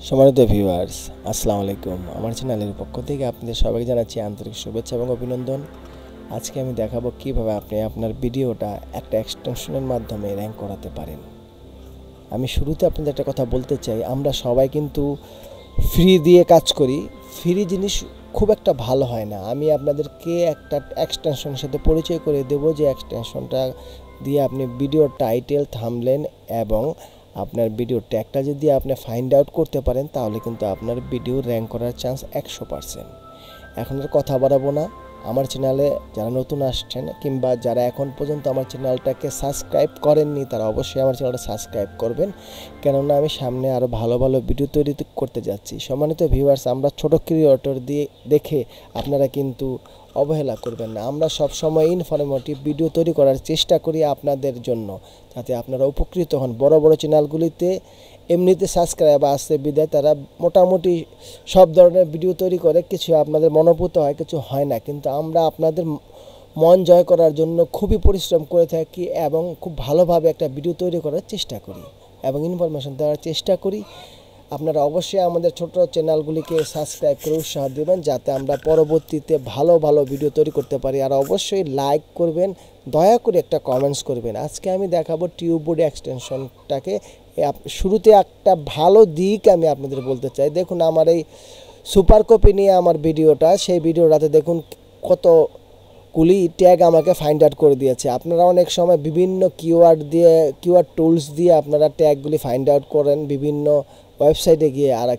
সম্মানিত ভিউয়ার্স, আসসালামু আলাইকুম। আমার চ্যানেলের পক্ষ থেকে আপনাদের সবাইকে জানাচ্ছি আন্তরিক শুভেচ্ছা এবং অভিনন্দন। আজকে আমি দেখাবো কিভাবে আপনি আপনার ভিডিওটা একটা এক্সটেনশনের মাধ্যমে র্যাঙ্ক করাতে পারেন। আমি শুরুতে আপনাদের একটা কথা বলতে চাই, আমরা সবাই কিন্তু ফ্রি দিয়ে কাজ করি। ফ্রি জিনিস খুব একটা ভালো হয় না। আমি আপনাদেরকে একটা এক্সটেনশনের সাথে পরিচয় করে দেব, যে এক্সটেনশনটা দিয়ে আপনি ভিডিও টাইটেল, থাম্বনেল এবং আপনার ভিডিও ট্যাগটা যদি আপনি ফাইন্ড আউট করতে পারেন, তাহলে কিন্তু আপনার ভিডিও র্যাঙ্ক করার চান্স 100%। এখন আর কথা বাড়াবো না। আমার চ্যানেলে যারা নতুন আসছেন কিংবা যারা এখন পর্যন্ত আমার চ্যানেলটাকে সাবস্ক্রাইব করেননি, তারা অবশ্যই আমার চ্যানেলটা সাবস্ক্রাইব করবেন, কেননা আমি সামনে আরও ভালো ভালো ভিডিও তৈরি করতে যাচ্ছি। সম্মানিত ভিউয়ার্স, আমরা ছোট ক্রিয়েটর দিয়ে দেখে আপনারা কিন্তু অবহেলা করবেন না। আমরা সব সময় ইনফরমেটিভ ভিডিও তৈরি করার চেষ্টা করি আপনাদের জন্য, যাতে আপনারা উপকৃত হন। বড় বড় চ্যানেলগুলিতে এমনিতে সাবস্ক্রাইব আসছে বিদায় তারা মোটামুটি সব ধরনের ভিডিও তৈরি করে, কিছু আপনাদের মনোভূত হয়, কিছু হয় না। কিন্তু আমরা আপনাদের মন জয় করার জন্য খুবই পরিশ্রম করে থাকি এবং খুব ভালোভাবে একটা ভিডিও তৈরি করার চেষ্টা করি এবং ইনফরমেশন দেওয়ার চেষ্টা করি। আপনারা অবশ্যই আমাদের ছোট চ্যানেলগুলিকে সাবস্ক্রাইব করে উৎসাহ দেবেন, যাতে আমরা পরবর্তীতে ভালো ভালো ভিডিও তৈরি করতে পারি। আর অবশ্যই লাইক করবেন, দয়া করে একটা কমেন্টস করবেন। আজকে আমি দেখাবো টিউববোর্ড এক্সটেনশনটাকে। শুরুতে একটা ভালো দিক আমি আপনাদের বলতে চাই। দেখুন আমার এই সুপার কপি নিয়ে আমার ভিডিওটা, সেই ভিডিওটাতে দেখুন কতগুলি ট্যাগ আমাকে ফাইন্ড আউট করে দিয়েছে। আপনারা অনেক সময় বিভিন্ন কিওয়ার্ড টুলস দিয়ে আপনারা ট্যাগগুলি ফাইন্ড আউট করেন বিভিন্ন ওয়েবসাইটে গিয়ে। আর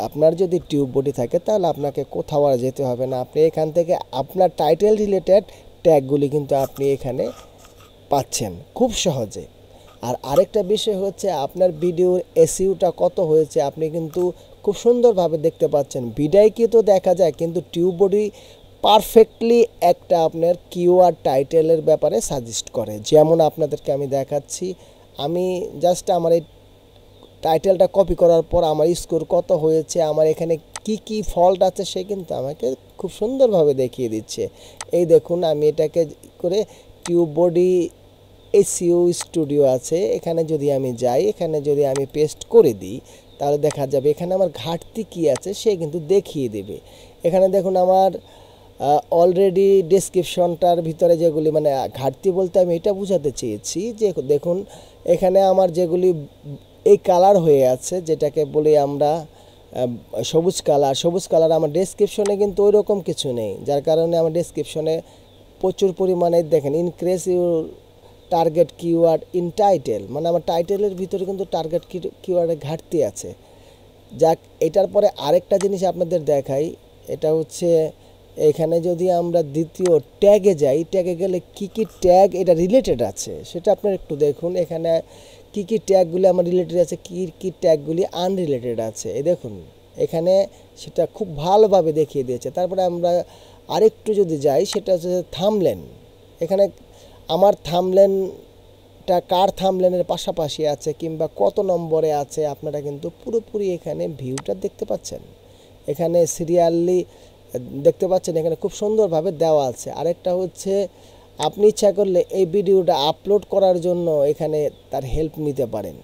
আপনার যদি টিউববোর্ডই থাকে, তাহলে আপনাকে কোথাও আর যেতে হবে না। আপনি এখান থেকে আপনার টাইটেল রিলেটেড ট্যাগগুলি কিন্তু আপনি এখানে পাচ্ছেন খুব সহজে। আর আরেকটা বিষয় হচ্ছে, আপনার ভিডিওর এসইউটা কত হয়েছে আপনি কিন্তু খুব সুন্দরভাবে দেখতে পাচ্ছেন। ভিডিওকে তো দেখা যায়, কিন্তু টিউববোর্ডই পারফেক্টলি একটা আপনার কিওয়ার্ড টাইটেলের ব্যাপারে সাজেস্ট করে। যেমন আপনাদেরকে আমি দেখাচ্ছি, আমি জাস্ট আমার এই টাইটেলটা কপি করার পর আমার স্কোর কত হয়েছে, আমার এখানে কি কি ফল্ট আছে, সে কিন্তু আমাকে খুব সুন্দরভাবে দেখিয়ে দিচ্ছে। এই দেখুন, আমি এটাকে করে টিউববোর্ডই এসইও স্টুডিও আছে, এখানে যদি আমি যাই, এখানে যদি আমি পেস্ট করে দিই, তাহলে দেখা যাবে এখানে আমার ঘাটতি কি আছে সে কিন্তু দেখিয়ে দেবে। এখানে দেখুন আমার অলরেডি ডেসক্রিপশনটার ভিতরে যেগুলি, মানে ঘাটতি বলতে আমি এটা বোঝাতে চেয়েছি যে দেখুন এখানে আমার যেগুলি এই কালার হয়ে আছে, যেটাকে বলি আমরা সবুজ কালার আমার ডেসক্রিপশনে কিন্তু ওই রকম কিছু নেই, যার কারণে আমার ডেসক্রিপশনে প্রচুর পরিমাণে দেখেন increase your target keyword in title, মানে আমার টাইটেলের ভিতরে কিন্তু টার্গেট কিওয়ার্ডের ঘাটতি আছে। যাক, এটার পরে আরেকটা জিনিস আপনাদের দেখাই, এটা হচ্ছে এখানে যদি আমরা দ্বিতীয় ট্যাগে যাই, ট্যাগে গেলে কি কি ট্যাগ এটা রিলেটেড আছে সেটা আপনারা একটু দেখুন। এখানে কি কি ট্যাগগুলি আমার রিলেটেড আছে, কি কি ট্যাগগুলি আনরিলেটেড আছে, এই দেখুন এখানে সেটা খুব ভালোভাবে দেখিয়ে দিয়েছে। তারপরে আমরা আরেকটু যদি যাই, সেটা হচ্ছে থাম্বনেল। এখানে আমার থাম্বনেলটা কার থাম্বনেলের পাশাপাশি আছে কিংবা কত নম্বরে আছে, আপনারা কিন্তু পুরোপুরি এখানে ভিউটা দেখতে পাচ্ছেন। এখানে সিরিয়ালি দেখতে পাচ্ছেন, এখানে খুব সুন্দরভাবে দেওয়া আছে। আরেকটা হচ্ছে, আপনি ইচ্ছা করলে এই ভিডিওটা আপলোড করার জন্য এখানে তার হেল্প নিতে পারেন।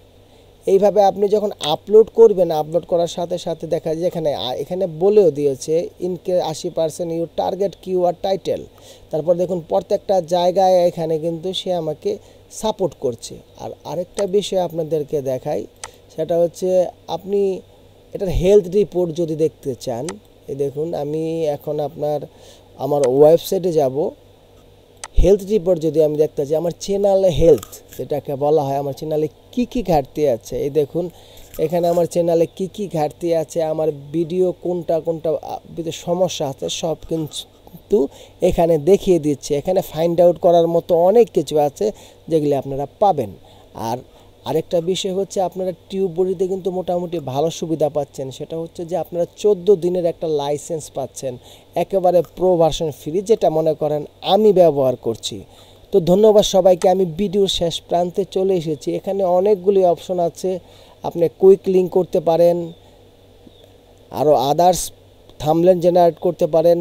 এইভাবে আপনি যখন আপলোড করবেন, আপলোড করার সাথে সাথে দেখা যায় এখানে বলেও দিয়েছে ইনকে 80% ইউর টার্গেট কিওয়ার্ড টাইটেল। তারপর দেখুন প্রত্যেকটা জায়গায় এখানে কিন্তু সে আমাকে সাপোর্ট করছে। আর আরেকটা বিষয় আপনাদেরকে দেখাই, সেটা হচ্ছে আপনি এটার হেলথ রিপোর্ট যদি দেখতে চান, এই দেখুন আমি এখন আমার ওয়েবসাইটে যাব। হেলথ রিপোর্ট যদি আমি দেখতে চাই, আমার চ্যানেলে হেলথ যেটাকে বলা হয়, আমার চ্যানেলে কি কি ঘাটতি আছে, এই দেখুন এখানে আমার চ্যানেলে কি কি ঘাটতি আছে, আমার ভিডিও কোনটা সমস্যা আছে সব কিন্তু এখানে দেখিয়ে দিচ্ছে। এখানে ফাইন্ড আউট করার মতো অনেক কিছু আছে যেগুলি আপনারা পাবেন। আর আরেকটা বিষয় হচ্ছে, আপনারা টিউববোর্ডে কিন্তু মোটামুটি ভালো সুবিধা পাচ্ছেন। সেটা হচ্ছে যে আপনারা 14 দিনের একটা লাইসেন্স পাচ্ছেন, একেবারে প্রো ভার্সন ফ্রি, যেটা মনে করেন আমি ব্যবহার করছি। তো ধন্যবাদ সবাইকে। আমি ভিডিওর শেষ প্রান্তে চলে এসেছি। এখানে অনেকগুলি অপশন আছে, আপনি কুইক লিঙ্ক করতে পারেন, আরও আদার্স থাম্বনেল জেনারেট করতে পারেন,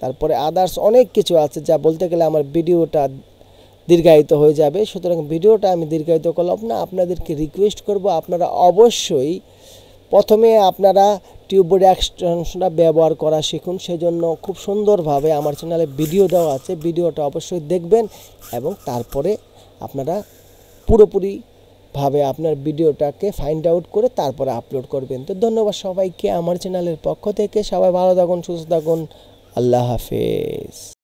তারপরে আদার্স অনেক কিছু আছে, যা বলতে গেলে আমার ভিডিওটা দীর্ঘায়িত হয়ে যাবে। সুতরাং ভিডিওটা আমি দীর্ঘায়িত করলাম না, আপনাদেরকে রিকোয়েস্ট করব আপনারা অবশ্যই প্রথমে আপনারা টিউববোর্ড এক্সটেনশনটা ব্যবহার করা শিখুন। সেজন্য খুব সুন্দরভাবে আমার চ্যানেলে ভিডিও দেওয়া আছে, ভিডিওটা অবশ্যই দেখবেন এবং তারপরে আপনারা পুরোপুরিভাবে আপনার ভিডিওটাকে ফাইন্ড আউট করে তারপরে আপলোড করবেন। তো ধন্যবাদ সবাইকে আমার চ্যানেলের পক্ষ থেকে। সবাই ভালো থাকুন, সুস্থ থাকুন। আল্লাহ হাফেজ।